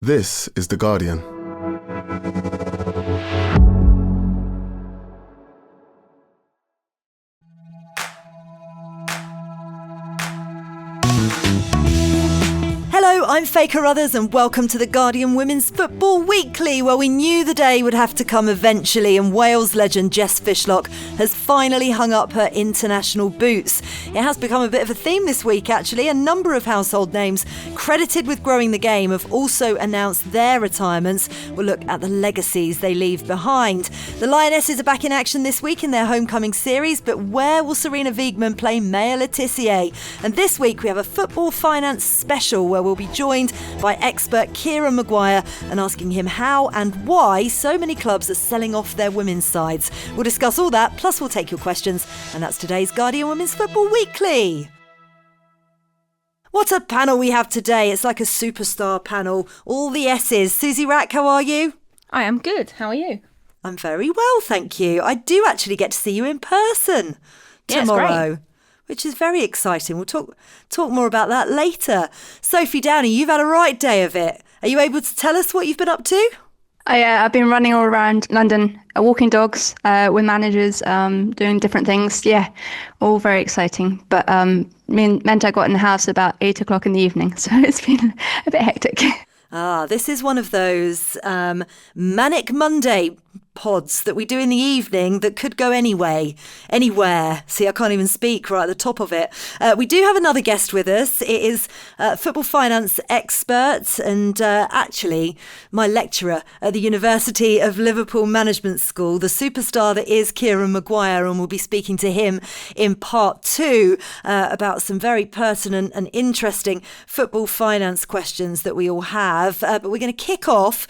This is The Guardian. Hello, I'm Faye Carruthers and welcome to The Guardian Women's Football Weekly, where we knew the day would have to come eventually and Wales legend Jess Fishlock has finally hung up her international boots. It has become a bit of a theme this week actually. A number of household names credited with growing the game have also announced their retirements. We'll look at the legacies they leave behind. The Lionesses are back in action this week in their homecoming series, but where will Sarina Wiegman play Maya Le Tissier? And this week we have a football finance special where we'll be joined by expert Kieran Maguire and asking him how and why so many clubs are selling off their women's sides. We'll discuss all that, plus we'll take your questions, and that's today's Guardian Women's Football Weekly. What a panel we have today. It's like a superstar panel. All the S's. Suzy, Wrack, how are you? I am good. How are you? I'm very well, thank you. I do actually get to see you in person tomorrow. Which is very exciting. We'll talk more about that later. Sophie, Downey, you've had a right day of it. Are you able to tell us what you've been up to? I've been running all around London, walking dogs with managers, doing different things. Yeah, all very exciting. But meant I got in the house about 8 o'clock in the evening, so it's been a bit hectic. This is one of those Manic Monday pods that we do in the evening that could go anywhere. See, I can't even speak right at the top of it. We do have another guest with us. It is football finance expert and actually my lecturer at the University of Liverpool Management School, the superstar that is Kieran Maguire, and we'll be speaking to him in part 2 about some very pertinent and interesting football finance questions that we all have. But we're going to kick off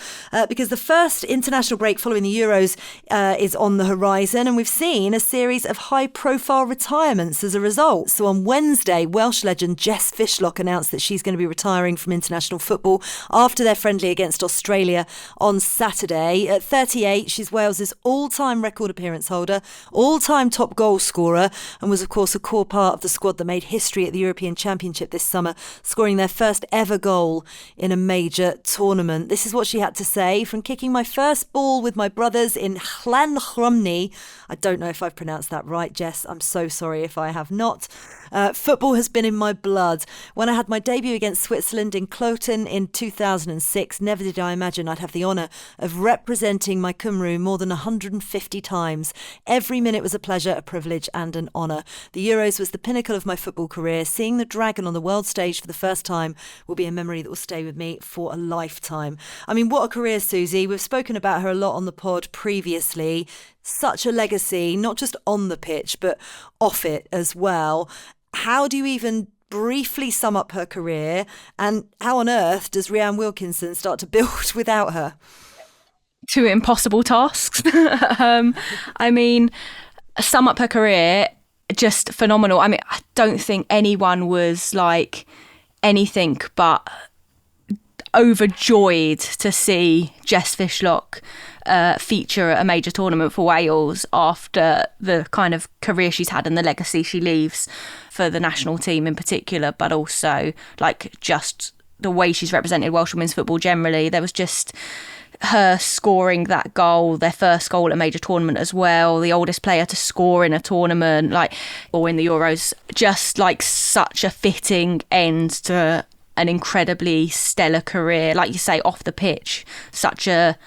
because the first international break following the Euros is on the horizon, and we've seen a series of high-profile retirements as a result. So on Wednesday, Welsh legend Jess Fishlock announced that she's going to be retiring from international football after their friendly against Australia on Saturday. At 38, she's Wales's all-time record appearance holder, all-time top goal scorer, and was of course a core part of the squad that made history at the European Championship this summer, scoring their first ever goal in a major tournament. This is what she had to say: "From kicking my first ball with my brothers in Llanhwrmni," I don't know if I've pronounced that right, Jess, I'm so sorry if I have not. "Football has been in my blood. When I had my debut against Switzerland in Cloton in 2006, never did I imagine I'd have the honour of representing my Cymru more than 150 times. Every minute was a pleasure, a privilege and an honour. The Euros was the pinnacle of my football career. Seeing the Dragon on the world stage for the first time will be a memory that will stay with me for a lifetime." I mean, what a career, Suzy. We've spoken about her a lot on the pod previously. Such a legacy, not just on the pitch, but off it as well. How do you even briefly sum up her career, and how on earth does Rhian Wilkinson start to build without her? 2 impossible tasks. I mean, sum up her career, just phenomenal. I mean, I don't think anyone was like anything but overjoyed to see Jess Fishlock feature at a major tournament for Wales after the kind of career she's had and the legacy she leaves for the national team in particular, but also like just the way she's represented Welsh women's football generally. There was just her scoring that goal, their first goal at a major tournament as well, the oldest player to score in a tournament, like, or in the Euros, just like such a fitting end to an incredibly stellar career. Like you say, off the pitch, such a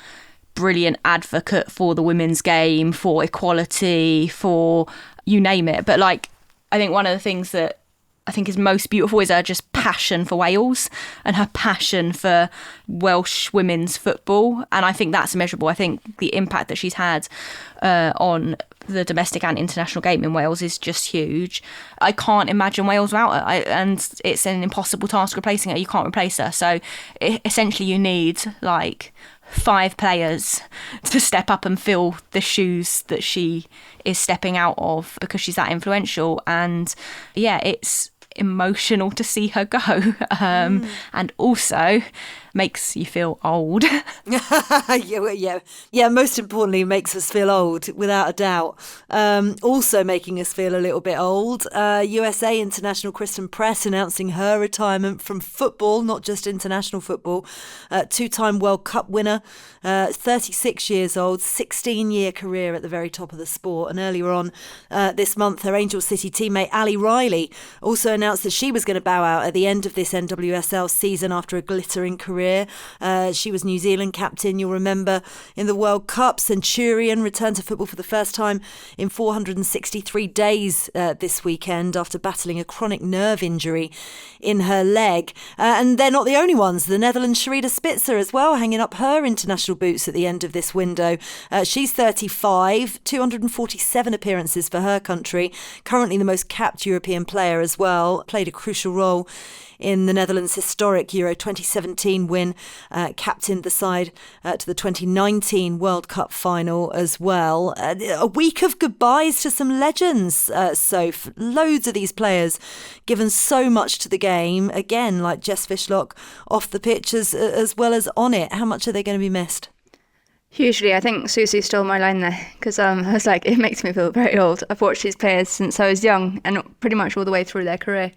brilliant advocate for the women's game, for equality, for you name it. But like, I think one of the things that I think is most beautiful is her just passion for Wales and her passion for Welsh women's football. And I think that's immeasurable. I think the impact that she's had on the domestic and international game in Wales is just huge. I can't imagine Wales without her, and it's an impossible task replacing her. You can't replace her. So essentially you need like 5 players to step up and fill the shoes that she is stepping out of because she's that influential. And yeah, it's emotional to see her go. And also, makes you feel old. Yeah. Most importantly, makes us feel old, without a doubt. Also making us feel a little bit old. USA international Kristen Press announcing her retirement from football, not just international football. Two-time World Cup winner, 36 years old, 16-year career at the very top of the sport. And earlier on this month, her Angel City teammate Ali Riley also announced that she was going to bow out at the end of this NWSL season after a glittering career. She was New Zealand captain, you'll remember, in the World Cup. Centurion returned to football for the first time in 463 days this weekend after battling a chronic nerve injury in her leg. And they're not the only ones. The Netherlands' Sherida Spitzer as well, hanging up her international boots at the end of this window. She's 35, 247 appearances for her country, currently the most capped European player as well, played a crucial role in the Netherlands' historic Euro 2017 win, captained the side to the 2019 World Cup final as well. A week of goodbyes to some legends, Soph. Loads of these players given so much to the game, again, like Jess Fishlock, off the pitch as well as on it. How much are they going to be missed? Hugely. I think Suzy stole my line there because I was like, it makes me feel very old. I've watched these players since I was young and pretty much all the way through their career.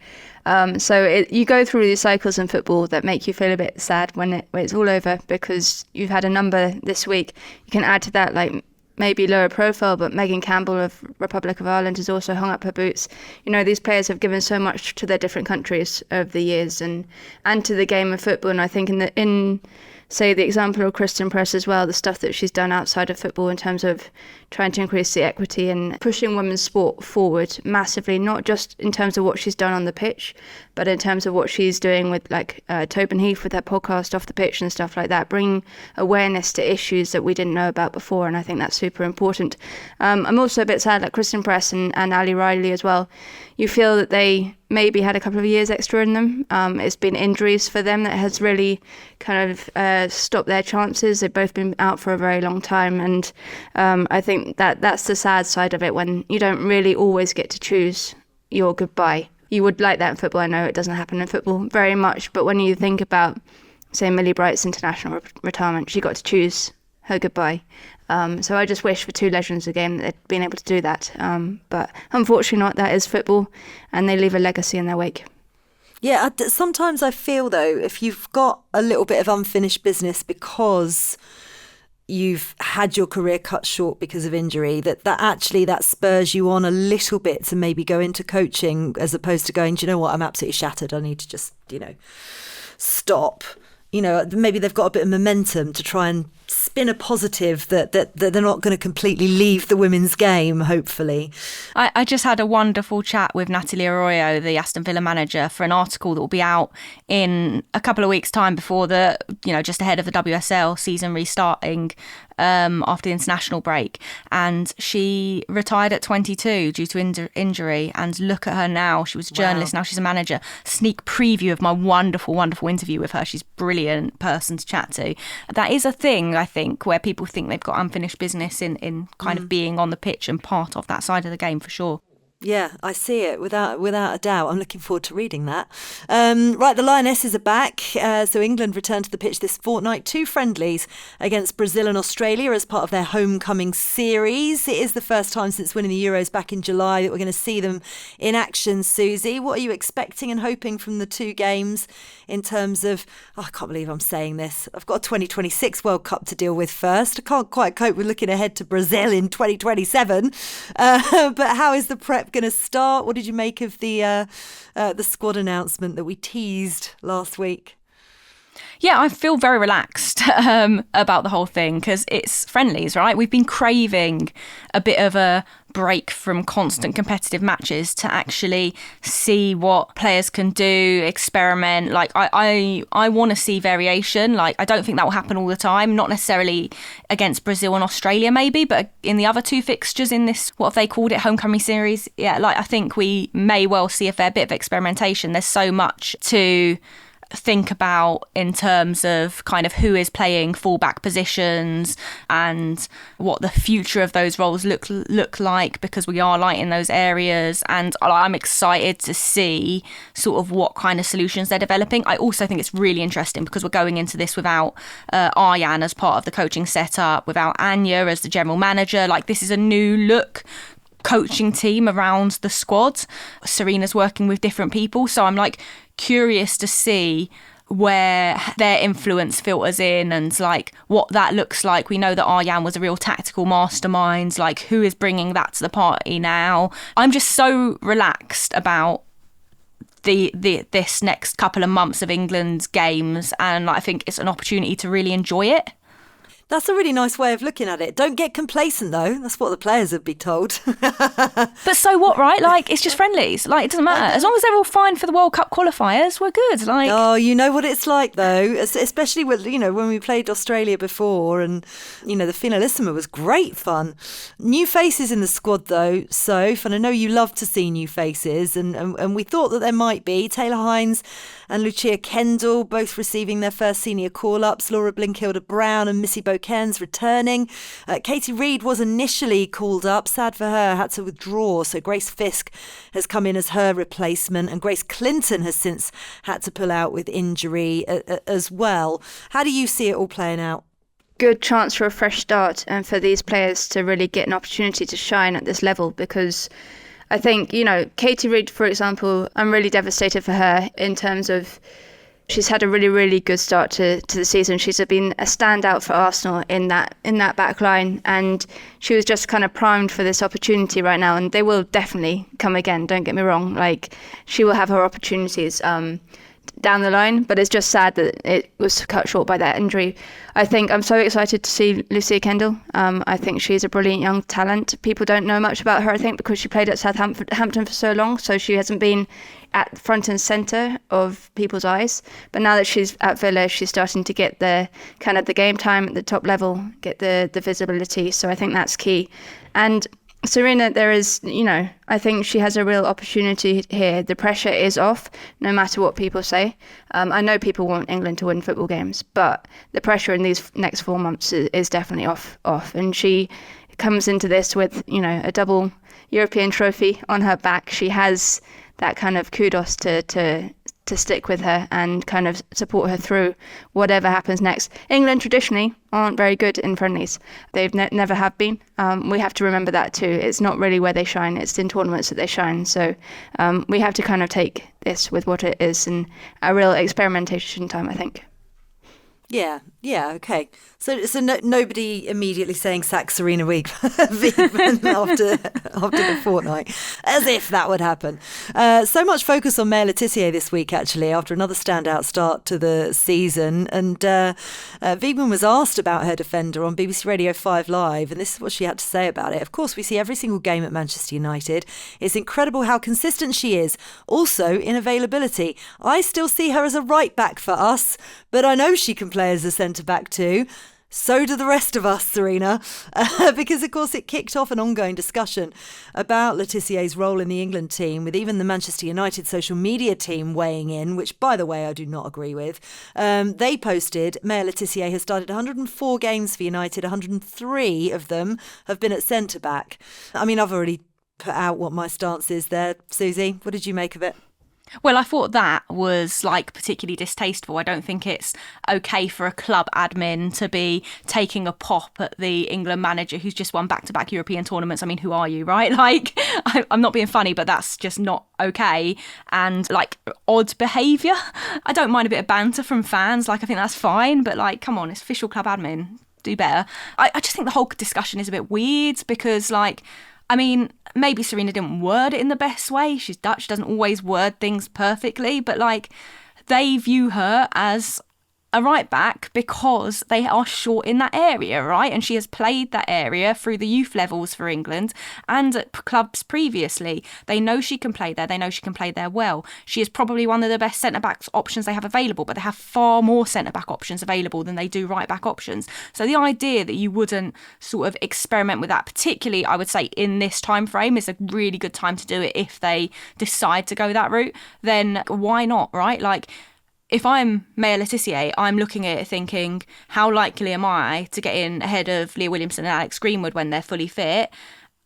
You go through these cycles in football that make you feel a bit sad when it's all over because you've had a number this week. You can add to that, like, maybe lower profile, but Megan Campbell of Republic of Ireland has also hung up her boots. You know, these players have given so much to their different countries over the years and to the game of football. And I think in say the example of Kristen Press as well, the stuff that she's done outside of football in terms of trying to increase the equity and pushing women's sport forward massively, not just in terms of what she's done on the pitch, but in terms of what she's doing with like Tobin Heath with her podcast off the pitch and stuff like that, bringing awareness to issues that we didn't know about before. And I think that's super important. I'm also a bit sad, like Kristen Press and Ali Riley as well. You feel that they maybe had a couple of years extra in them. It's been injuries for them that has really kind of stopped their chances. They've both been out for a very long time. And I think that's the sad side of it, when you don't really always get to choose your goodbye. You would like that in football. I know it doesn't happen in football very much. But when you think about, say, Millie Bright's international retirement, she got to choose her goodbye. So I just wish for two legends of the game that they'd been able to do that. But unfortunately not, that is football, and they leave a legacy in their wake. Yeah, sometimes I feel, though, if you've got a little bit of unfinished business because you've had your career cut short because of injury, that actually that spurs you on a little bit to maybe go into coaching, as opposed to going, do you know what, I'm absolutely shattered, I need to just, stop. Maybe they've got a bit of momentum to try and spin a positive that they're not going to completely leave the women's game, hopefully. I just had a wonderful chat with Natalie Arroyo, the Aston Villa manager, for an article that will be out in a couple of weeks' time before just ahead of the WSL season restarting after the international break. And she retired at 22 due to injury. And look at her now. She was a journalist, now she's a manager. Sneak preview of my wonderful, wonderful interview with her. She's a brilliant person to chat to. That is a thing, I think, where people think they've got unfinished business in kind of being on the pitch and part of that side of the game, for sure. Yeah, I see it without a doubt. I'm looking forward to reading that. Right, the Lionesses are back. So England returned to the pitch this fortnight. 2 friendlies against Brazil and Australia as part of their homecoming series. It is the first time since winning the Euros back in July that we're going to see them in action, Suzy. What are you expecting and hoping from the 2 games in terms of, I can't believe I'm saying this, I've got a 2026 World Cup to deal with first. I can't quite cope with looking ahead to Brazil in 2027. But how is the prep going to start? What did you make of the squad announcement that we teased last week? Yeah, I feel very relaxed about the whole thing because it's friendlies, right? We've been craving a bit of a break from constant competitive matches to actually see what players can do, experiment. Like I want to see variation. Like I don't think that will happen all the time, not necessarily against Brazil and Australia maybe, but in the other 2 fixtures in this, what have they called it, homecoming series? Yeah, like I think we may well see a fair bit of experimentation. There's so much to think about in terms of kind of who is playing fullback positions and what the future of those roles look like, because we are light in those areas, and I'm excited to see sort of what kind of solutions they're developing. I also think it's really interesting because we're going into this without Arjan as part of the coaching setup, without Anya as the general manager. Like, this is a new look coaching team around the squad. Sarina's working with different people, so I'm like curious to see where their influence filters in and like what that looks like. We know that Arjan was a real tactical mastermind. Like, who is bringing that to the party now? I'm just so relaxed about this next couple of months of England's games, and I think it's an opportunity to really enjoy it. That's a really nice way of looking at it. Don't get complacent, though. That's what the players would be told. But so what, right? Like, it's just friendlies. Like, it doesn't matter. As long as they're all fine for the World Cup qualifiers, we're good. Like, oh, you know what it's like, though, especially with, when we played Australia before, and, the Finalissima was great fun. New faces in the squad, though, Soph, and I know you love to see new faces, and we thought that there might be. Taylor Hines and Lucia Kendall both receiving their first senior call-ups. Laura Blinkilde-Brown and Missy Boken's returning. Katie Reid was initially called up. Sad for her, had to withdraw. So Grace Fisk has come in as her replacement, and Grace Clinton has since had to pull out with injury as well. How do you see it all playing out? Good chance for a fresh start and for these players to really get an opportunity to shine at this level, because I think, Katie Reid, for example, I'm really devastated for her in terms of she's had a really, really good start to the season. She's been a standout for Arsenal in that back line, and she was just kind of primed for this opportunity right now, and they will definitely come again, don't get me wrong. Like, she will have her opportunities down the line, but it's just sad that it was cut short by that injury. I think I'm so excited to see Lucia Kendall. I think she's a brilliant young talent. People don't know much about her, I think, because she played at Southampton for so long, so she hasn't been at front and centre of people's eyes. But now that she's at Villa, she's starting to get the kind of the game time at the top level, get the visibility. So I think that's key. And Sarina, there is, I think she has a real opportunity here. The pressure is off, no matter what people say. I know people want England to win football games, but the pressure in these next 4 months is definitely off. And she comes into this with, a double European trophy on her back. She has that kind of kudos to stick with her and kind of support her through whatever happens next. England traditionally aren't very good in friendlies. They've never have been. We have to remember that too. It's not really where they shine. It's in tournaments that they shine. So we have to kind of take this with what it is, and a real experimentation time, I think. Yeah, okay. So nobody immediately saying sack Sarina Wiegman after the fortnight, as if that would happen. So much focus on Maya Le Tissier this week, actually, after another standout start to the season. And Wiegman was asked about her defender on BBC Radio 5 Live, and this is what she had to say about it. Of course, we see every single game at Manchester United. It's incredible how consistent she is. Also, in availability. I still see her as a right back for us, but I know she can play as a centre-back too. So do the rest of us, Sarina, because, of course, it kicked off an ongoing discussion about Le Tissier's role in the England team, with even the Manchester United social media team weighing in, which, by the way, I do not agree with. They posted, Maya Le Tissier has started 104 games for United, 103 of them have been at centre-back. I mean, I've already put out what my stance is there. Suzy, what did you make of it? Well, I thought that was particularly distasteful. I don't think it's okay for a club admin to be taking a pop at the England manager who's just won back-to-back European tournaments. I mean, who are you, right? Like, I'm not being funny, but that's just not okay. And odd behaviour. I don't mind a bit of banter from fans. I think that's fine. But come on, it's official club admin. Do better. I just think the whole discussion is a bit weird because maybe Sarina didn't word it in the best way. She's Dutch, doesn't always word things perfectly, but they view her as a right back because they are short in that area, right? And she has played that area through the youth levels for England and at clubs previously. They know she can play there. They know she can play there well. She is probably one of the best centre-back options they have available, but they have far more centre-back options available than they do right-back options. So the idea that you wouldn't sort of experiment with that, particularly, I would say, in this time frame, is a really good time to do it if they decide to go that route. Then why not, right? if I'm Maya Le Tissier, I'm looking at it thinking, how likely am I to get in ahead of Leah Williamson and Alex Greenwood when they're fully fit,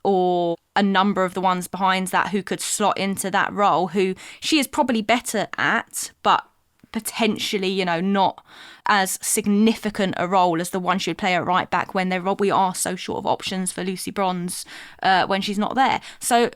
or a number of the ones behind that who could slot into that role, who she is probably better at, but potentially, not as significant a role as the one she would play at right back when we are so short of options for Lucy Bronze when she's not there. So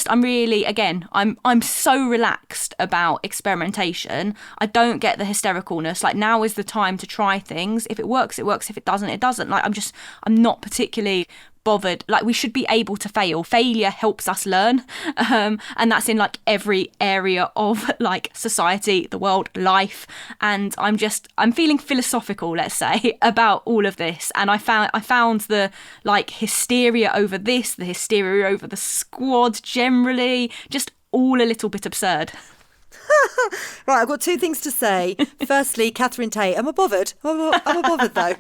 I'm really, again, I'm so relaxed about experimentation. I don't get the hystericalness. Like, now is the time to try things. If it works, it works. If it doesn't, it doesn't. Like, I'm not particularly bothered. Like, we should be able to fail. Failure helps us learn, and that's in like every area of like society, the world, life. And I'm feeling philosophical, let's say, about all of this. And I found the like hysteria over this, the hysteria over the squad generally, just all a little bit absurd. Right, I've got two things to say. Firstly, Catherine Tate, am I bothered? I'm a bothered though.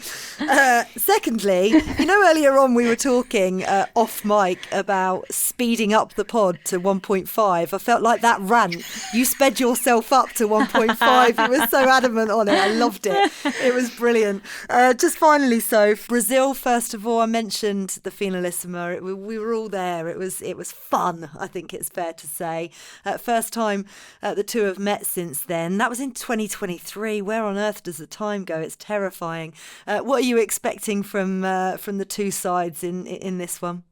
Secondly, earlier on we were talking off mic about speeding up the pod to 1.5. I felt like that rant. You sped yourself up to 1.5. You were so adamant on it. I loved it. It was brilliant. Just finally, Soph, Brazil, first of all, I mentioned the Finalissima. We were all there. It was fun, I think it's fair to say. First time the two have met since then. That was in 2023. Where on earth does the time go? It's terrifying. What are you expecting from the two sides in this one?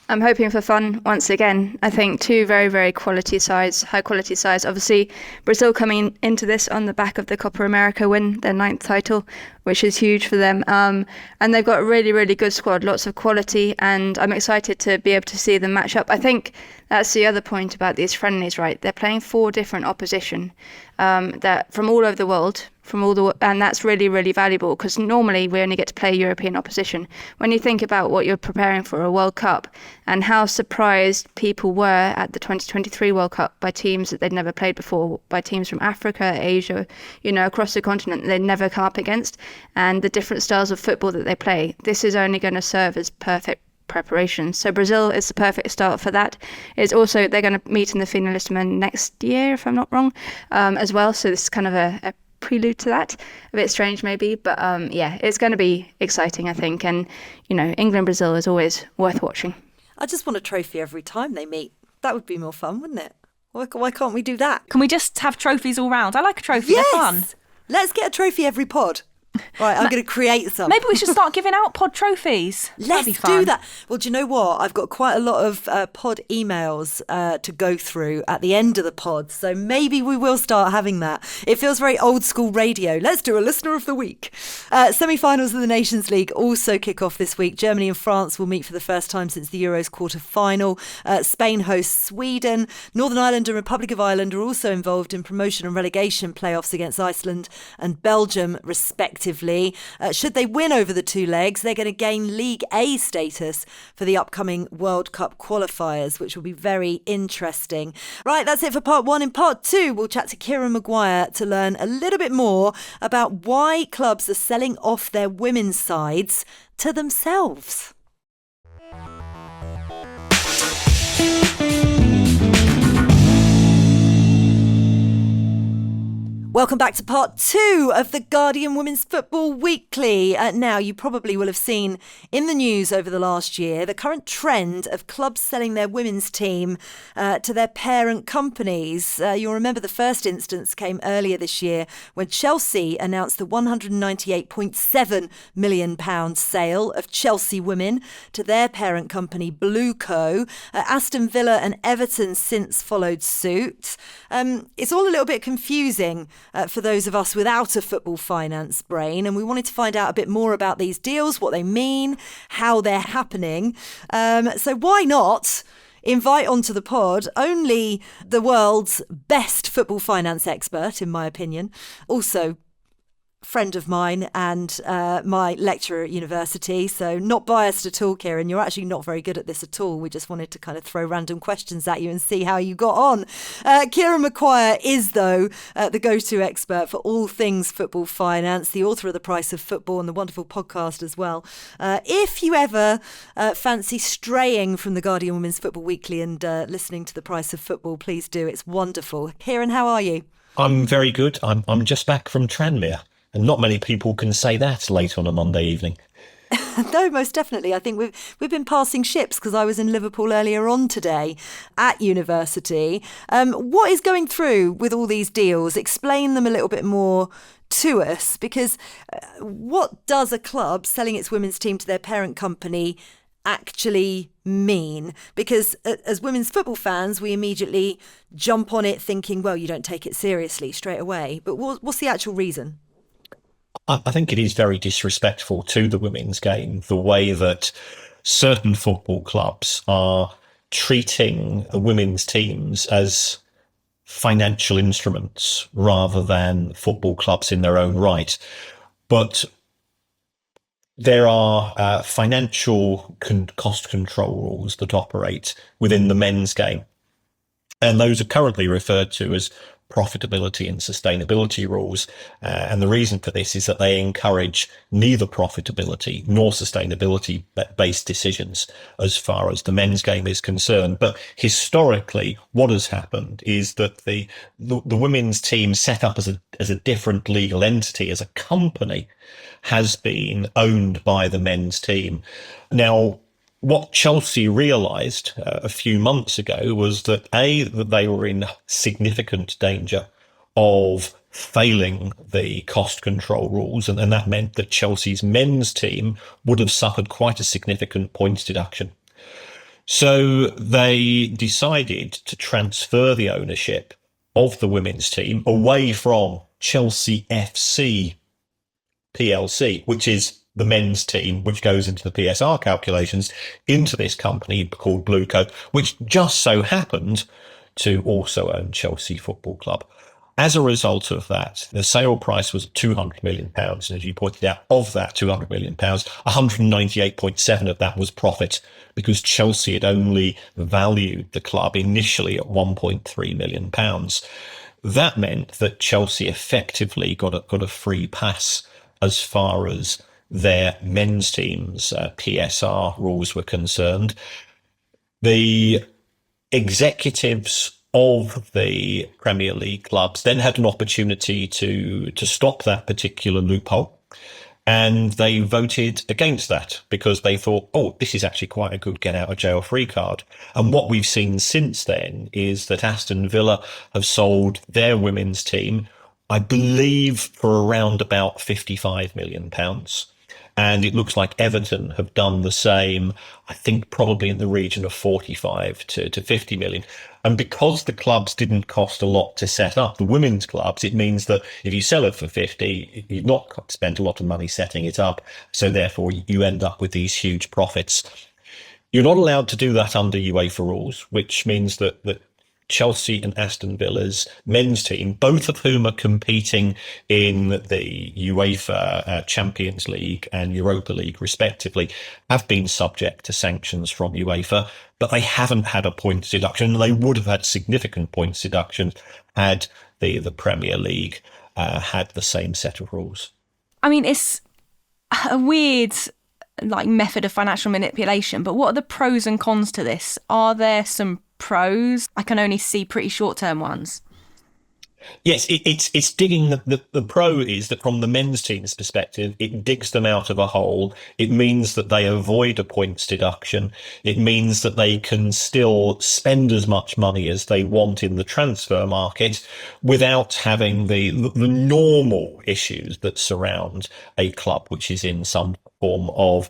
I'm hoping for fun once again. I think two very, very high quality sides. Obviously, Brazil coming into this on the back of the Copa America win, their 9th title, which is huge for them. And they've got a really, really good squad, lots of quality, and I'm excited to be able to see them match up. I think that's the other point about these friendlies, right? They're playing 4 different opposition that from all over the world, and that's really, really valuable, because normally we only get to play European opposition. When you think about what you're preparing for a World Cup and how surprised people were at the 2023 World Cup by teams that they'd never played before, by teams from Africa, Asia, across the continent they'd never come up against, and the different styles of football that they play, this is only going to serve as perfect preparation. So Brazil is the perfect start for that. It's also, they're going to meet in the Finalissima next year, if I'm not wrong, as well. So this is kind of a prelude to that. A bit strange maybe, but it's going to be exciting, I think. And, England-Brazil is always worth watching. I just want a trophy every time they meet. That would be more fun, wouldn't it? Why can't we do that? Can we just have trophies all round? I like a trophy, yes! They're fun. Let's get a trophy every pod. Right, I'm going to create some. Maybe we should start giving out pod trophies. Let's do that. Well, do you know what? I've got quite a lot of pod emails to go through at the end of the pod, so maybe we will start having that. It feels very old school radio. Let's do a listener of the week. Semi-finals of the Nations League also kick off this week. Germany and France will meet for the first time since the Euros quarter-final. Spain hosts Sweden. Northern Ireland and Republic of Ireland are also involved in promotion and relegation playoffs against Iceland and Belgium, respectively. Should they win over the two legs, they're going to gain League A status for the upcoming World Cup qualifiers, which will be very interesting. Right, that's it for part 1. In part 2, we'll chat to Kieran Maguire to learn a little bit more about why clubs are selling off their women's sides to themselves. Welcome back to part 2 of the Guardian Women's Football Weekly. Now, you probably will have seen in the news over the last year the current trend of clubs selling their women's team to their parent companies. You'll remember the first instance came earlier this year when Chelsea announced the £198.7 million sale of Chelsea Women to their parent company, Blueco. Aston Villa and Everton since followed suit. It's all a little bit confusing for those of us without a football finance brain, and we wanted to find out a bit more about these deals, what they mean, how they're happening. So why not invite onto the pod only the world's best football finance expert, in my opinion, also friend of mine and my lecturer at university, so not biased at all, Kieran. You're actually not very good at this at all. We just wanted to kind of throw random questions at you and see how you got on. Kieran Maguire is, though, the go-to expert for all things football finance, the author of The Price of Football and the wonderful podcast as well. If you ever fancy straying from the Guardian Women's Football Weekly and listening to The Price of Football, please do. It's wonderful. Kieran, how are you? I'm very good. I'm just back from Tranmere, and not many people can say that late on a Monday evening. No, most definitely. I think we've been passing ships because I was in Liverpool earlier on today at university. What is going through with all these deals? Explain them a little bit more to us, because what does a club selling its women's team to their parent company actually mean? Because as women's football fans, we immediately jump on it thinking, well, you don't take it seriously straight away. But what's the actual reason? I think it is very disrespectful to the women's game, the way that certain football clubs are treating the women's teams as financial instruments rather than football clubs in their own right. But there are financial cost control rules that operate within the men's game. And those are currently referred to as profitability and sustainability rules. And the reason for this is that they encourage neither profitability nor sustainability based decisions as far as the men's game is concerned. But historically, what has happened is that the women's team set up as a different legal entity, as a company, has been owned by the men's team. Now, what Chelsea realised a few months ago was that that they were in significant danger of failing the cost control rules, and that meant that Chelsea's men's team would have suffered quite a significant points deduction. So they decided to transfer the ownership of the women's team away from Chelsea FC PLC, which is the men's team, which goes into the PSR calculations, into this company called Bluecoat, which just so happened to also own Chelsea Football Club. As a result of that, the sale price was £200 million. And as you pointed out, of that £200 million, 198.7 of that was profit, because Chelsea had only valued the club initially at £1.3 million. That meant that Chelsea effectively got a free pass as far as their men's team's PSR rules were concerned. The executives of the Premier League clubs then had an opportunity to stop that particular loophole, and they voted against that because they thought, oh, this is actually quite a good get out of jail free card. And what we've seen since then is that Aston Villa have sold their women's team, I believe, for around about £55 million. And it looks like Everton have done the same, I think probably in the region of 45 to 50 million. And because the clubs didn't cost a lot to set up, the women's clubs, it means that if you sell it for 50, you've not spent a lot of money setting it up. So therefore you end up with these huge profits. You're not allowed to do that under UEFA rules, which means that Chelsea and Aston Villa's men's team, both of whom are competing in the UEFA Champions League and Europa League respectively, have been subject to sanctions from UEFA, but they haven't had a points deduction. They would have had significant points deductions had the Premier League had the same set of rules. I mean, it's a weird method of financial manipulation, but what are the pros and cons to this? Are there some pros? I can only see pretty short-term ones. Yes, it's digging the pro is that from the men's team's perspective, it digs them out of a hole. It means that they avoid a points deduction. It means that they can still spend as much money as they want in the transfer market without having the normal issues that surround a club which is in some form of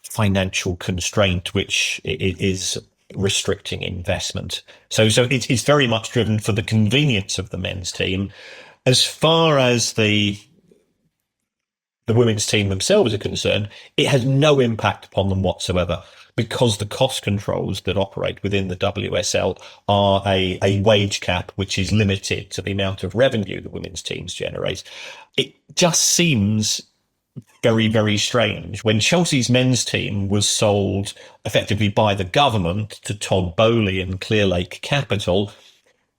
financial constraint, which it is restricting investment. So it's very much driven for the convenience of the men's team. As far as the women's team themselves are concerned, it has no impact upon them whatsoever, because the cost controls that operate within the WSL are a wage cap which is limited to the amount of revenue the women's teams generate. It just seems very, very strange. When Chelsea's men's team was sold effectively by the government to Todd Boehly and Clearlake Capital,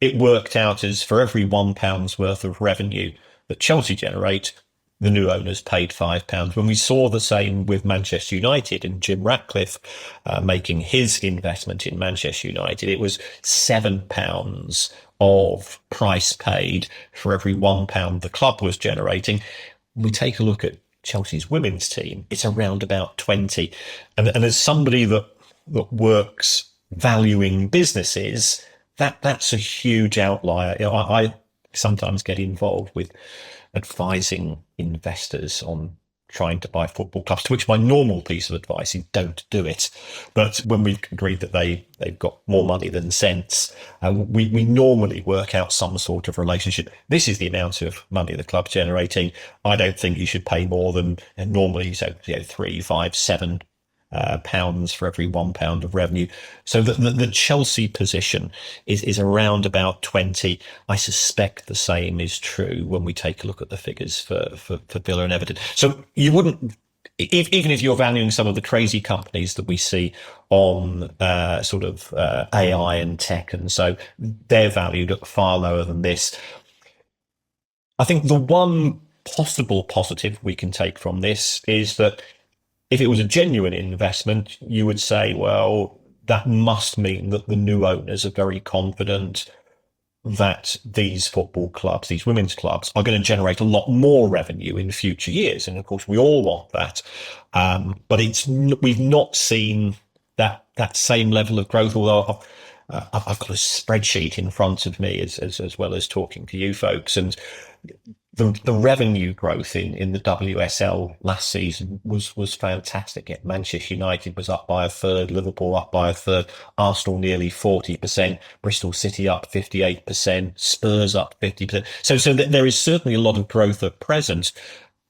it worked out as for every £1 worth of revenue that Chelsea generate, the new owners paid £5. When we saw the same with Manchester United and Jim Ratcliffe making his investment in Manchester United, it was £7 of price paid for every £1 the club was generating. When we take a look at Chelsea's women's team, it's around about 20. And as somebody that works valuing businesses, that's a huge outlier. I sometimes get involved with advising investors on trying to buy football clubs, to which my normal piece of advice is don't do it. But when we've agreed that they've got more money than sense, we normally work out some sort of relationship. This is the amount of money the club's generating. I don't think you should pay more than normally, so 3, 5, 7 pounds for every £1 of revenue. So the Chelsea position is around about 20. I suspect the same is true when we take a look at the figures for Villa and Everton. So you wouldn't, even if you're valuing some of the crazy companies that we see on AI and tech, and so they're valued at far lower than this. I think the one possible positive we can take from this is that if it was a genuine investment, you would say, well, that must mean that the new owners are very confident that these football clubs, these women's clubs, are going to generate a lot more revenue in future years. And of course, we all want that. But we've not seen that same level of growth, although I've got a spreadsheet in front of me as well as talking to you folks. And the revenue growth in the WSL last season was fantastic. Yeah, Manchester United was up by a third, Liverpool up by a third, Arsenal nearly 40%, Bristol City up 58%, Spurs up 50%. So there is certainly a lot of growth at present,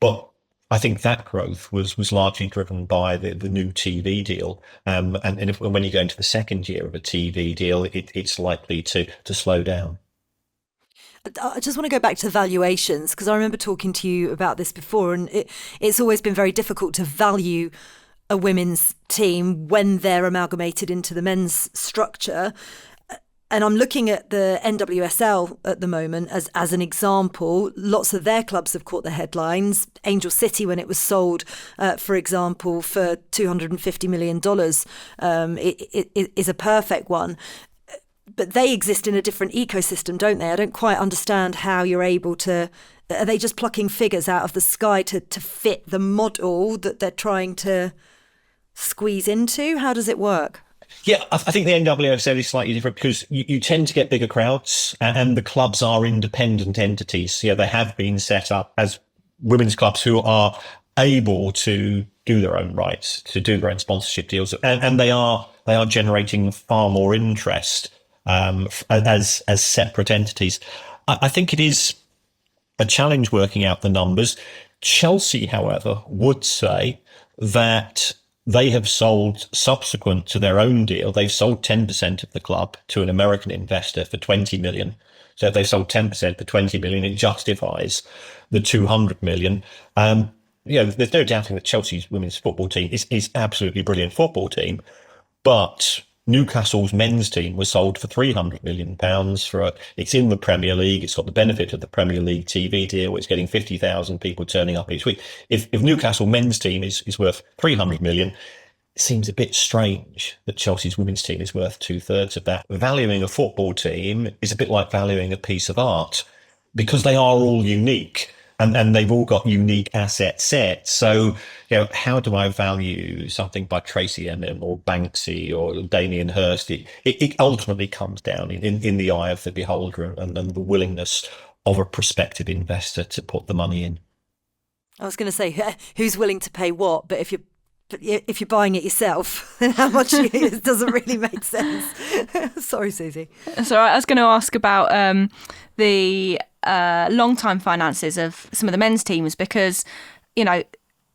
but I think that growth was largely driven by the new TV deal. And when you go into the second year of a TV deal, it's likely to slow down. I just want to go back to valuations, because I remember talking to you about this before, and it's always been very difficult to value a women's team when they're amalgamated into the men's structure. And I'm looking at the NWSL at the moment as an example. Lots of their clubs have caught the headlines. Angel City, when it was sold, for example, for $250 million, it is a perfect one. But they exist in a different ecosystem, don't they? I don't quite understand how you're able to... Are they just plucking figures out of the sky to fit the model that they're trying to squeeze into? How does it work? Yeah, I think the NWSL is slightly different because you tend to get bigger crowds, and the clubs are independent entities. Yeah, they have been set up as women's clubs who are able to do their own rights, to do their own sponsorship deals, and they are generating far more interest as separate entities. I think it is a challenge working out the numbers. Chelsea, however, would say that they have sold, subsequent to their own deal, they've sold 10% of the club to an American investor for $20 million. So if they've sold 10% for $20 million, it justifies the $200 million. There's no doubting that Chelsea's women's football team is absolutely brilliant football team, but Newcastle's men's team was sold for £300 million it's in the Premier League. It's got the benefit of the Premier League TV deal. It's getting 50,000 people turning up each week. If Newcastle men's team is worth 300 million, it seems a bit strange that Chelsea's women's team is worth 2/3 of that. Valuing a football team is a bit like valuing a piece of art, because they are all unique. And they've all got unique asset sets. So, how do I value something by Tracy Emin or Banksy or Damien Hirst? It ultimately comes down in the eye of the beholder and the willingness of a prospective investor to put the money in. I was going to say, who's willing to pay what? But if you're buying it yourself, then how much it doesn't really make sense. Sorry, Suzy. So I was going to ask about the long-time finances of some of the men's teams, because,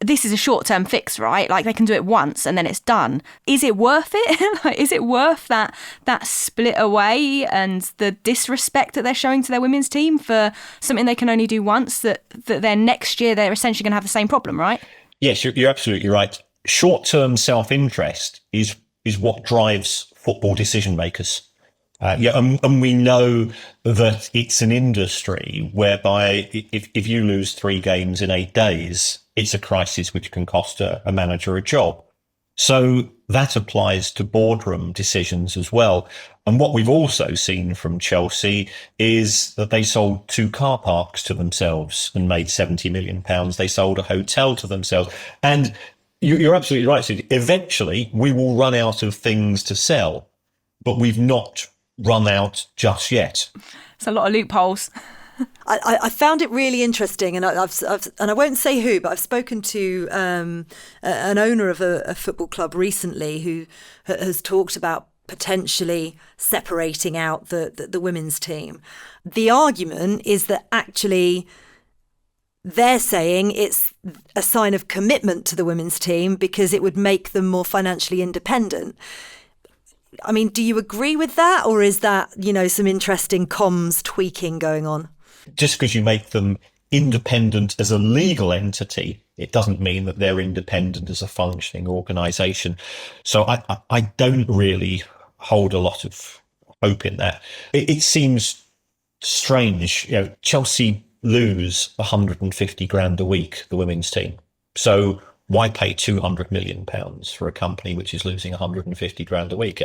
this is a short-term fix, right? Like, they can do it once and then it's done. Is it worth it? Is it worth that split away and the disrespect that they're showing to their women's team for something they can only do once, that then next year they're essentially going to have the same problem, right? Yes, you're absolutely right. Short-term self-interest is what drives football decision makers. And we know that it's an industry whereby if you lose 3 games in 8 days, it's a crisis which can cost a manager a job. So that applies to boardroom decisions as well. And what we've also seen from Chelsea is that they sold 2 car parks to themselves and made £70 million. They sold a hotel to themselves. And you're absolutely right, Suzy. Eventually, we will run out of things to sell, but we've not run out just yet. It's a lot of loopholes. I found it really interesting, and I won't say who, but I've spoken to an owner of a football club recently who has talked about potentially separating out the women's team. The argument is that actually they're saying it's a sign of commitment to the women's team because it would make them more financially independent. I mean, do you agree with that, or is that, some interesting comms tweaking going on? Just because you make them independent as a legal entity, it doesn't mean that they're independent as a functioning organisation. So I don't really hold a lot of hope in that. It seems strange. Chelsea lose 150 grand a week, the women's team. So why pay £200 million for a company which is losing 150 grand a week?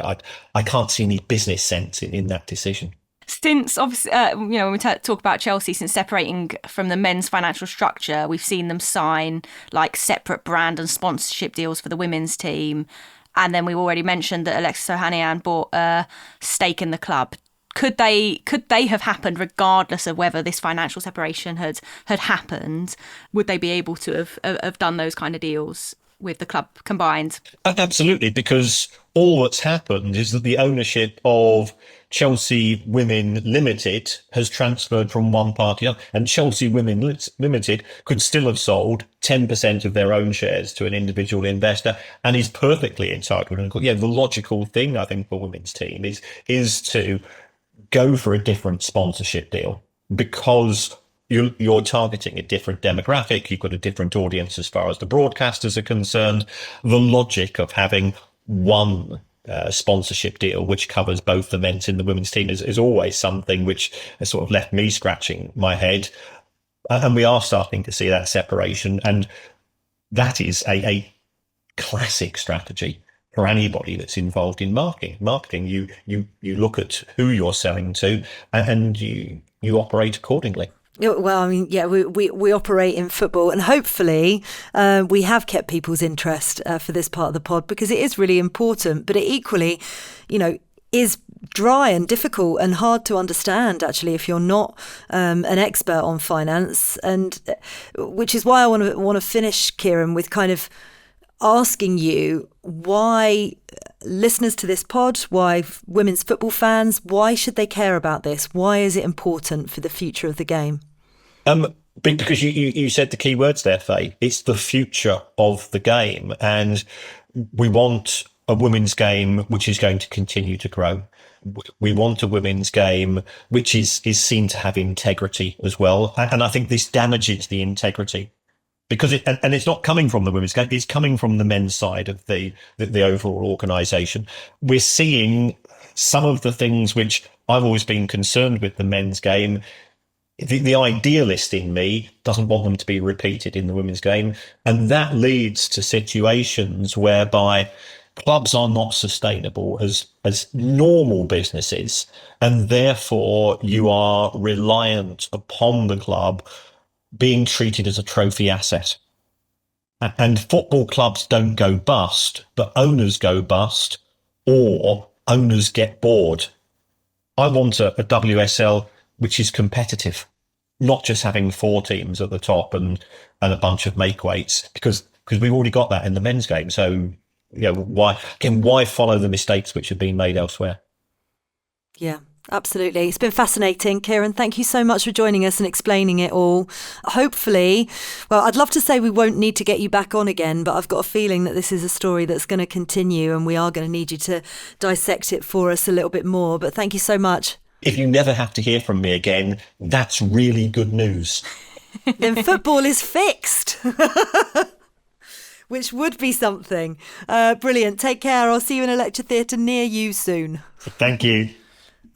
I can't see any business sense in that decision. Since, obviously, when we talk about Chelsea, since separating from the men's financial structure, we've seen them sign like separate brand and sponsorship deals for the women's team. And then we already mentioned that Alexis Ohanian bought a stake in the club. Could they have happened regardless of whether this financial separation had happened? Would they be able to have done those kind of deals with the club combined? Absolutely, because all that's happened is that the ownership of Chelsea Women Limited has transferred from one party to the other, and Chelsea Women Limited could still have sold 10% of their own shares to an individual investor and is perfectly entitled. And the logical thing, I think, for women's team is to go for a different sponsorship deal because you're targeting a different demographic. You've got a different audience as far as the broadcasters are concerned. The logic of having one sponsorship deal which covers both the men's and the women's team is always something which has sort of left me scratching my head. And we are starting to see that separation. And that is a classic strategy for anybody that's involved in marketing. You look at who you're selling to and you operate accordingly. Well, I mean, yeah, we operate in football, and hopefully we have kept people's interest for this part of the pod because it is really important. But it equally, is dry and difficult and hard to understand, actually, if you're not an expert on finance. And which is why I want to finish, Kieran, with kind of asking you why listeners to this pod, why women's football fans, why should they care about this? Why is it important for the future of the game? Because you said the key words there, Faye. It's the future of the game, and we want a women's game which is going to continue to grow. We want a women's game which is seen to have integrity as well, and I think this damages the integrity because it's not coming from the women's game; it's coming from the men's side of the overall organisation. We're seeing some of the things which I've always been concerned with the men's game. The idealist in me doesn't want them to be repeated in the women's game. And that leads to situations whereby clubs are not sustainable as normal businesses. And therefore you are reliant upon the club being treated as a trophy asset. And football clubs don't go bust, but owners go bust or owners get bored. I want a WSL which is competitive, not just having 4 teams at the top and a bunch of make-weights, because we've already got that in the men's game. So, why follow the mistakes which have been made elsewhere? Yeah, absolutely. It's been fascinating, Kieran. Thank you so much for joining us and explaining it all. Hopefully, well, I'd love to say we won't need to get you back on again, but I've got a feeling that this is a story that's going to continue and we are going to need you to dissect it for us a little bit more. But thank you so much. If you never have to hear from me again, that's really good news. Then football is fixed, which would be something. Brilliant. Take care. I'll see you in a lecture theatre near you soon. Thank you.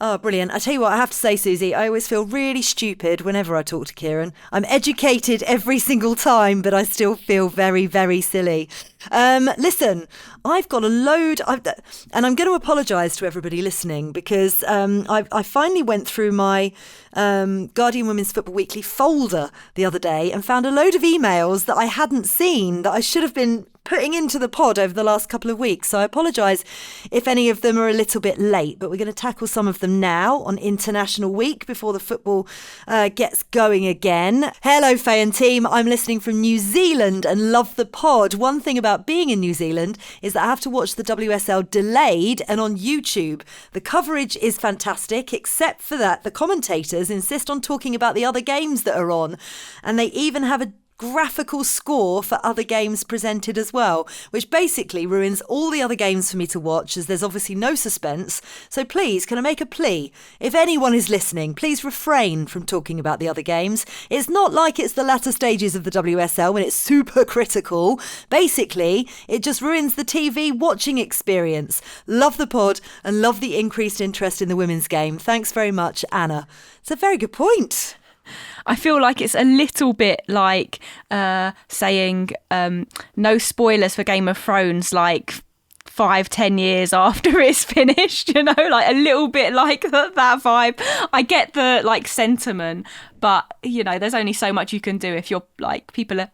Oh, brilliant. I tell you what, I have to say, Suzy, I always feel really stupid whenever I talk to Kieran. I'm educated every single time, but I still feel very, very silly. Listen, I've got a load, and I'm going to apologise to everybody listening because I finally went through my Guardian Women's Football Weekly folder the other day and found a load of emails that I hadn't seen that I should have been putting into the pod over the last couple of weeks. So I apologise if any of them are a little bit late, but we're going to tackle some of them now on International Week before the football gets going again. Hello, Faye and team. I'm listening from New Zealand and love the pod. One thing about being in New Zealand is that I have to watch the WSL delayed and on YouTube. The coverage is fantastic, except for that the commentators insist on talking about the other games that are on, and they even have a graphical score for other games presented as well, which basically ruins all the other games for me to watch, as there's obviously no suspense. So please, can I make a plea? If anyone is listening, please refrain from talking about the other games. It's not like it's the latter stages of the WSL when it's super critical. Basically, it just ruins the TV watching experience. Love the pod and love the increased interest in the women's game. Thanks very much, Anna. It's a very good point. I feel like it's a little bit like saying no spoilers for Game of Thrones like 5-10 years after it's finished, you know, like a little bit like that vibe. I get the like sentiment, but you know, there's only so much you can do if you're like people are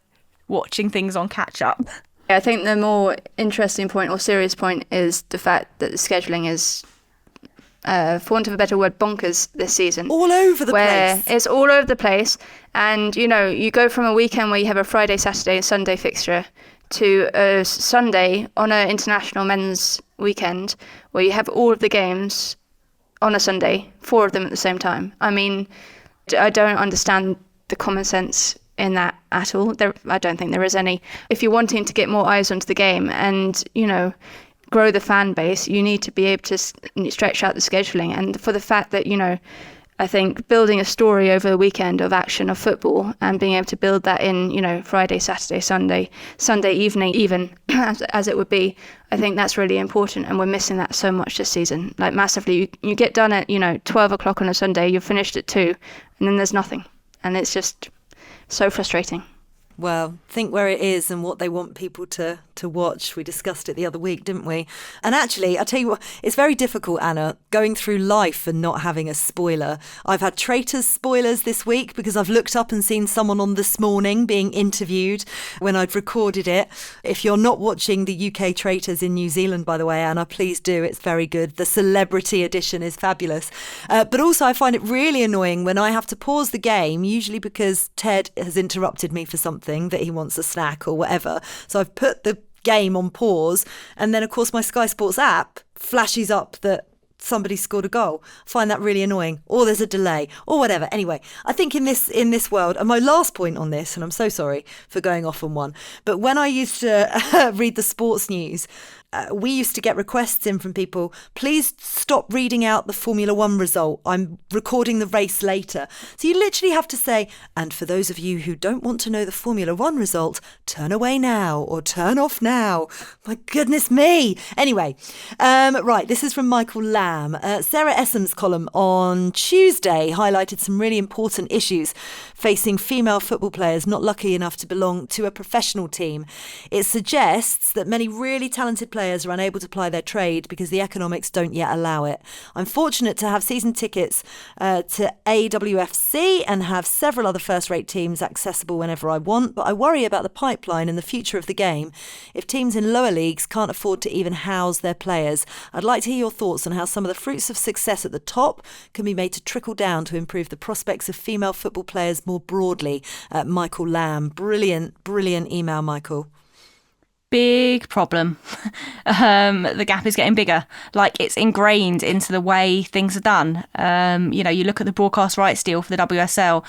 watching things on catch up. I think the more interesting point or serious point is the fact that the scheduling is, for want of a better word, bonkers this season. All over the place. It's all over the place. And, you know, you go from a weekend where you have a Friday, Saturday and Sunday fixture to a Sunday on an international men's weekend where you have all of the games on a Sunday, 4 of them at the same time. I mean, I don't understand the common sense in that at all. I don't think there is any. If you're wanting to get more eyes onto the game and, you know, grow the fan base, you need to be able to stretch out the scheduling. And for the fact that, you know, I think building a story over the weekend of action of football and being able to build that in, you know, Friday, Saturday, Sunday evening, even as it would be, I think that's really important. And we're missing that so much this season, like massively. You get done at, you know, 12 o'clock on a Sunday, you're finished at 2, and then there's nothing. And it's just so frustrating. Well, think where it is and what they want people to watch. We discussed it the other week, didn't we? And actually, I tell you what, it's very difficult, Anna, going through life and not having a spoiler. I've had Traitors spoilers this week because I've looked up and seen someone on This Morning being interviewed when I'd recorded it. If you're not watching the UK Traitors in New Zealand, by the way, Anna, please do. It's very good. The celebrity edition is fabulous. But also, I find it really annoying when I have to pause the game, usually because Ted has interrupted me for something, that he wants a snack or whatever. So I've put the game on pause, and then of course my Sky Sports app flashes up that somebody scored a goal. I find that really annoying, or there's a delay or whatever. Anyway, I think in this world, and my last point on this, and I'm so sorry for going off on one, but when I used to read the sports news, we used to get requests in from people, please stop reading out the Formula One result. I'm recording the race later. So you literally have to say, and for those of you who don't want to know the Formula One result, turn away now or turn off now. My goodness me. Anyway, right, this is from Michael Lamb. Sarah Essam's column on Tuesday highlighted some really important issues facing female football players not lucky enough to belong to a professional team. It suggests that many really talented players are unable to ply their trade because the economics don't yet allow it. I'm fortunate to have season tickets to AWFC and have several other first-rate teams accessible whenever I want, but I worry about the pipeline and the future of the game if teams in lower leagues can't afford to even house their players. I'd like to hear your thoughts on how some of the fruits of success at the top can be made to trickle down to improve the prospects of female football players more broadly. Michael Lamb. Brilliant email, Michael. Big problem. The gap is getting bigger. Like, it's ingrained into the way things are done. You know, you look at the broadcast rights deal for the WSL,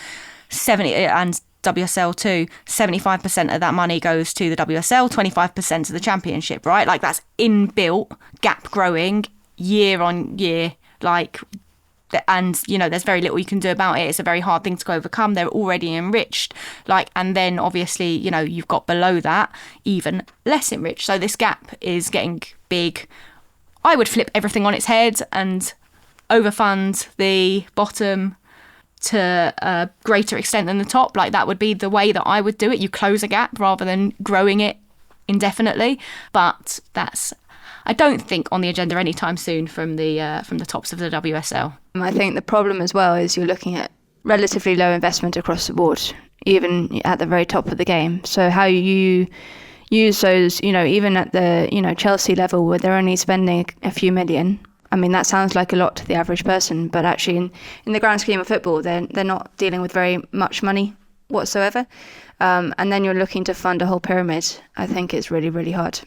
70 and WSL too. 75% of that money goes to the WSL, 25% to the Championship. Right, like that's inbuilt, gap growing year on year. Like, and you know, there's very little you can do about it. It's a very hard thing to overcome. They're already enriched, like, and then obviously, you know, you've got below that even less enriched. So this gap is getting big. I would flip everything on its head and overfund the bottom to a greater extent than the top. Like, that would be the way that I would do it. You close a gap rather than growing it indefinitely. But that's, I don't think, on the agenda anytime soon from the tops of the WSL. I think the problem as well is you're looking at relatively low investment across the board, even at the very top of the game. So how you use those, even at the, Chelsea level where they're only spending a few million. I mean, that sounds like a lot to the average person, but actually in the grand scheme of football, they're not dealing with very much money whatsoever. And then you're looking to fund a whole pyramid. I think it's really, really hard.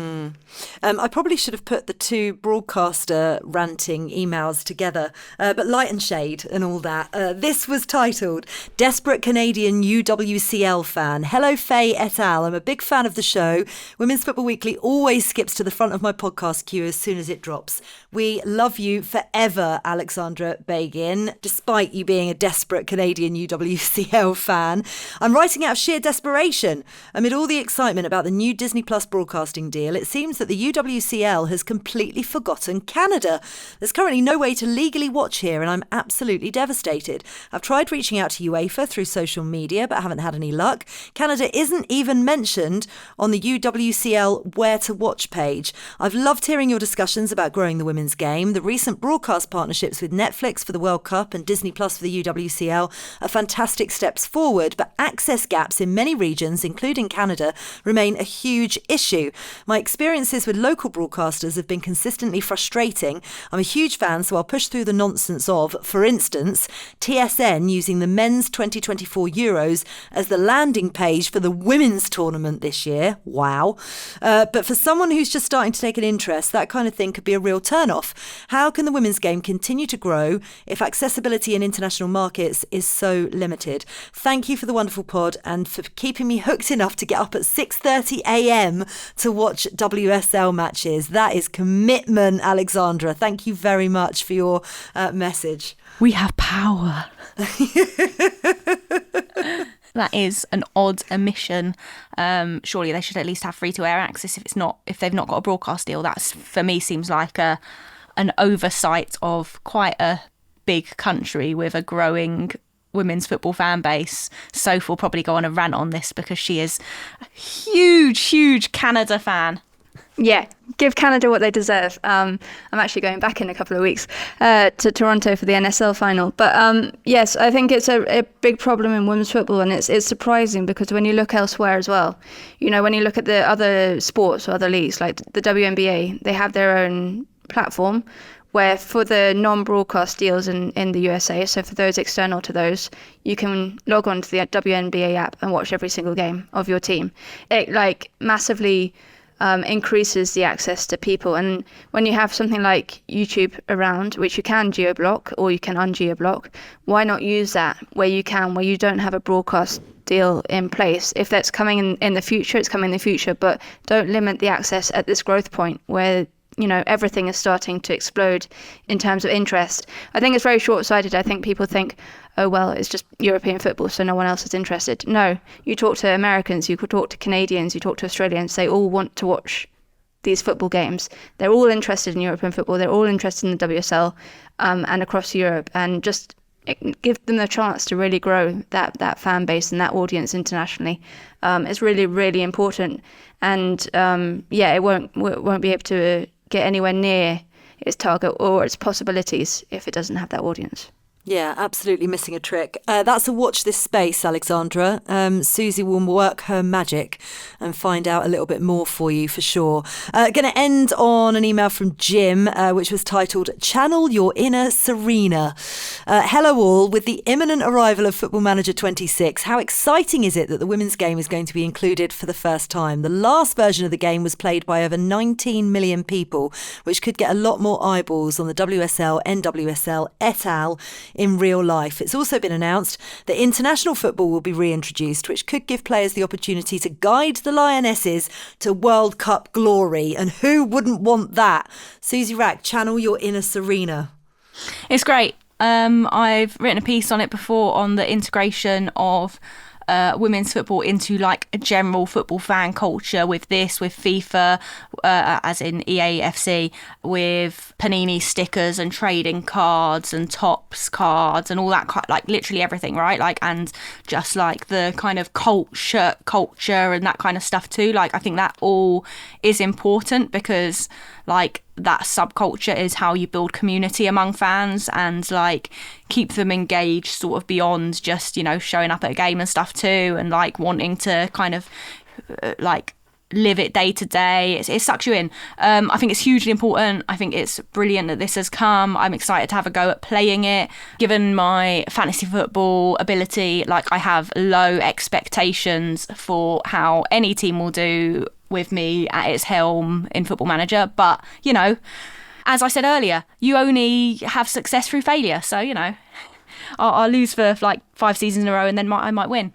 I probably should have put the two broadcaster ranting emails together, but light and shade and all that. This was titled, Desperate Canadian UWCL Fan. Hello, Faye et al. I'm a big fan of the show. Women's Football Weekly always skips to the front of my podcast queue as soon as it drops. We love you forever, Alexandra Begin, despite you being a desperate Canadian UWCL fan. I'm writing out of sheer desperation. Amid all the excitement about the new Disney Plus broadcasting deal, it seems that the UWCL has completely forgotten Canada. There's currently no way to legally watch here, and I'm absolutely devastated. I've tried reaching out to UEFA through social media, but haven't had any luck. Canada isn't even mentioned on the UWCL Where to Watch page. I've loved hearing your discussions about growing the women's game. The recent broadcast partnerships with Netflix for the World Cup and Disney Plus for the UWCL are fantastic steps forward, but access gaps in many regions, including Canada, remain a huge issue. My experiences with local broadcasters have been consistently frustrating. I'm a huge fan, so I'll push through the nonsense of, for instance, TSN using the men's 2024 Euros as the landing page for the women's tournament this year. Wow. But for someone who's just starting to take an interest, that kind of thing could be a real turn-off. How can the women's game continue to grow if accessibility in international markets is so limited? Thank you for the wonderful pod and for keeping me hooked enough to get up at 6:30 a.m. to watch WSL matches. That is commitment, Alexandra. Thank you very much for your message. We have power. That is an odd omission. Surely they should at least have free-to-air access if they've not got a broadcast deal. That's, for me, seems like an oversight of quite a big country with a growing women's football fan base. Sophie will probably go on a rant on this because she is a huge Canada fan. Yeah, give Canada what they deserve. I'm actually going back in a couple of weeks to Toronto for the NSL final. But yes, I think it's a big problem in women's football, and it's surprising because when you look elsewhere as well, when you look at the other sports or other leagues like the WNBA, they have their own platform where for the non-broadcast deals in the USA, so for those external to those, you can log on to the WNBA app and watch every single game of your team. It massively increases the access to people. And when you have something like YouTube around, which you can geo-block or you can un-geo-block, why not use that where you don't have a broadcast deal in place? If that's coming in the future, it's coming in the future, but don't limit the access at this growth point where everything is starting to explode in terms of interest. I think it's very short-sighted. I think people think, oh, well, it's just European football, so no one else is interested. No, you talk to Americans, you could talk to Canadians, you talk to Australians, they all want to watch these football games. They're all interested in European football. They're all interested in the WSL and across Europe, and just give them the chance to really grow that fan base and that audience internationally. It's really, really important. And it won't be able to get anywhere near its target or its possibilities if it doesn't have that audience. Yeah, absolutely missing a trick. That's a watch this space, Alexandra. Suzy will work her magic and find out a little bit more for you for sure. Going to end on an email from Jim, which was titled, Channel Your Inner Sarina. Hello all, with the imminent arrival of Football Manager 26, how exciting is it that the women's game is going to be included for the first time? The last version of the game was played by over 19 million people, which could get a lot more eyeballs on the WSL, NWSL, et al. In real life. It's also been announced that international football will be reintroduced, which could give players the opportunity to guide the Lionesses to World Cup glory. And who wouldn't want that? Suzy, Wrack, channel your inner Sarina. It's great. I've written a piece on it before on the integration of women's football into like a general football fan culture with this, with FIFA, as in EAFC, with Panini stickers and trading cards and Topps cards and all that, like literally everything, right? Like, and just like the kind of culture and that kind of stuff too. Like, I think that all is important because like that subculture is how you build community among fans and like keep them engaged sort of beyond just, you know, showing up at a game and stuff too, and like wanting to kind of like live it day to day. It sucks you in. I think it's hugely important. I think it's brilliant that this has come. I'm excited to have a go at playing it. Given my fantasy football ability, like I have low expectations for how any team will do with me at its helm in Football Manager. But, you know, as I said earlier, you only have success through failure. So, you know, I'll lose for like 5 seasons in a row and then I might win.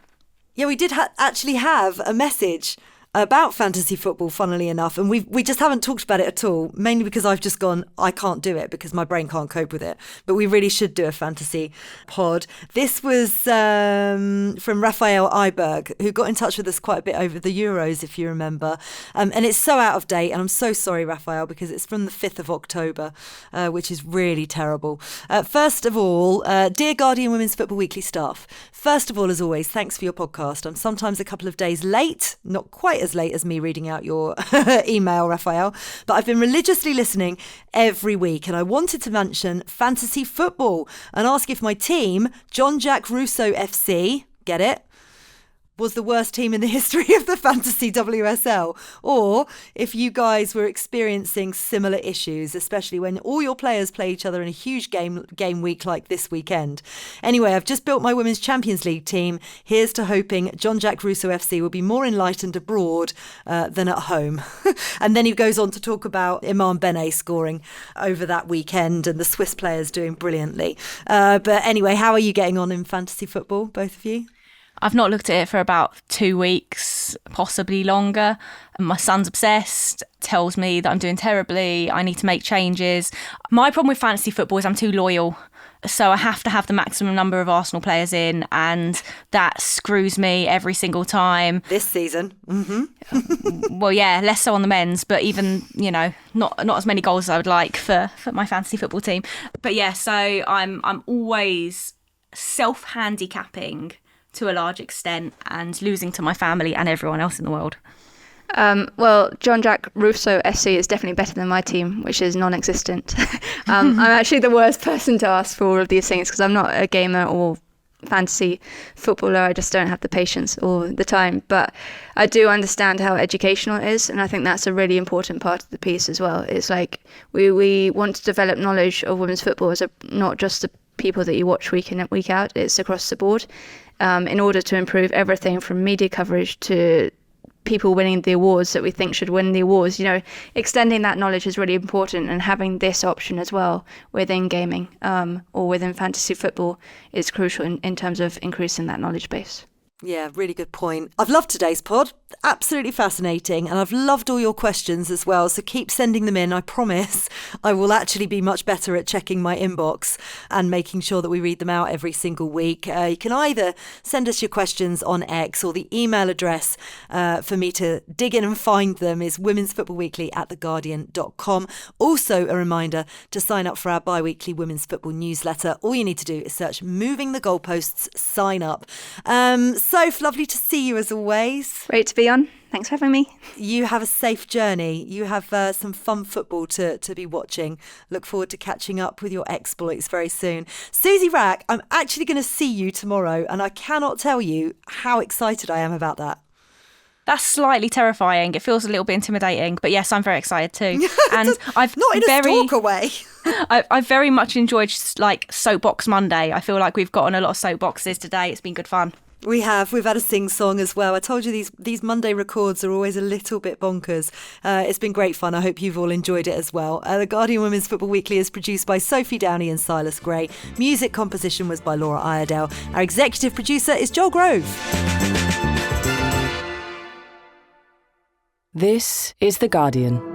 Yeah, we did actually have a message about fantasy football, funnily enough, and we just haven't talked about it at all, mainly because I've just gone, I can't do it because my brain can't cope with it. But we really should do a fantasy pod. This was from Raphael Iberg, who got in touch with us quite a bit over the Euros, if you remember. And it's so out of date, and I'm so sorry, Raphael, because it's from the 5th of October, which is really terrible. First of all, dear Guardian Women's Football Weekly staff, first of all, as always, thanks for your podcast. I'm sometimes a couple of days late, not quite as late as me reading out your email, Raphael, but I've been religiously listening every week, and I wanted to mention fantasy football and ask if my team, John Jack Russo FC, get it, was the worst team in the history of the fantasy WSL, or if you guys were experiencing similar issues, especially when all your players play each other in a huge game week like this weekend. Anyway, I've just built my Women's Champions League team. Here's to hoping John Jack Russo FC will be more enlightened abroad than at home. And then he goes on to talk about Iman Benet scoring over that weekend and the Swiss players doing brilliantly. But anyway, how are you getting on in fantasy football, both of you? I've not looked at it for about 2 weeks, possibly longer. My son's obsessed, tells me that I'm doing terribly, I need to make changes. My problem with fantasy football is I'm too loyal. So I have to have the maximum number of Arsenal players in, and that screws me every single time. This season. Mm-hmm. Well, yeah, less so on the men's, but even, you know, not as many goals as I would like for my fantasy football team. But yeah, so I'm always self-handicapping to a large extent and losing to my family and everyone else in the world. Well, John Jack Russo SC is definitely better than my team, which is non-existent. I'm actually the worst person to ask for all of these things because I'm not a gamer or fantasy footballer. I just don't have the patience or the time. But I do understand how educational it is, and I think that's a really important part of the piece as well. It's like we want to develop knowledge of women's football as not just the people that you watch week in and week out. It's across the board. In order to improve everything from media coverage to people winning the awards that we think should win the awards, you know, extending that knowledge is really important, and having this option as well within gaming or within fantasy football is crucial in terms of increasing that knowledge base. Yeah, really good point. I've loved today's pod. Absolutely fascinating. And I've loved all your questions as well. So keep sending them in. I promise I will actually be much better at checking my inbox and making sure that we read them out every single week. You can either send us your questions on X, or the email address for me to dig in and find them is womensfootballweekly@theguardian.com. Also, a reminder to sign up for our bi-weekly women's football newsletter. All you need to do is search Moving the Goalposts, sign up. Soph, lovely to see you as always. Great to be on. Thanks for having me. You have a safe journey. You have some fun football to be watching. Look forward to catching up with your exploits very soon. Suzy Wrack, I'm actually going to see you tomorrow, and I cannot tell you how excited I am about that. That's slightly terrifying. It feels a little bit intimidating, but yes, I'm very excited too. And I've not in a stalker way. I've very much enjoyed like Soapbox Monday. I feel like we've gotten a lot of soapboxes today. It's been good fun. We've had a sing-song as well. I told you these Monday records are always a little bit bonkers. It's been great fun. I hope you've all enjoyed it as well. The Guardian Women's Football Weekly is produced by Sophie, Downey and Silas Gray. Music composition was by Laura Iredale. Our executive producer is Joel Grove. This is The Guardian.